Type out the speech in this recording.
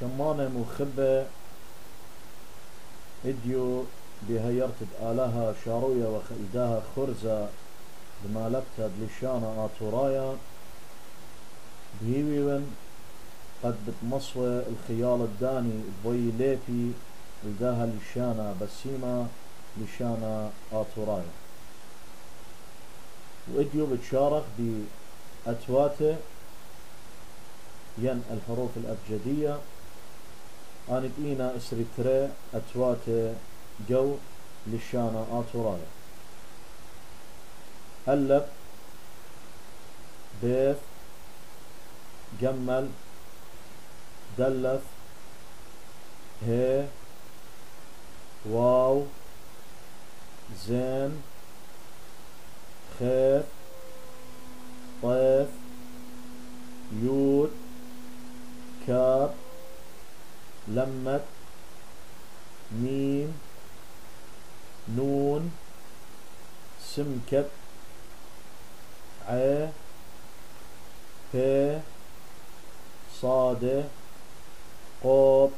شمانة مخبة اديو بهيرت آلها شاروية وخلداها خرزة بمالبتها بلشانة آتورايا بهيوين قد بتمصوى الخيال الداني بوي ليبي لداها لشانة بسيمة لشانة آتورايا. واديو بتشارك بأتواته ين الحروف الأبجدية آنت إينا اسرتري أتواته جو لشانة آتورايا. ألف بيف جمل دلف هي واو زين خيف طيف يود كاب لمت ميم نون سمكت ع ب صاد قوب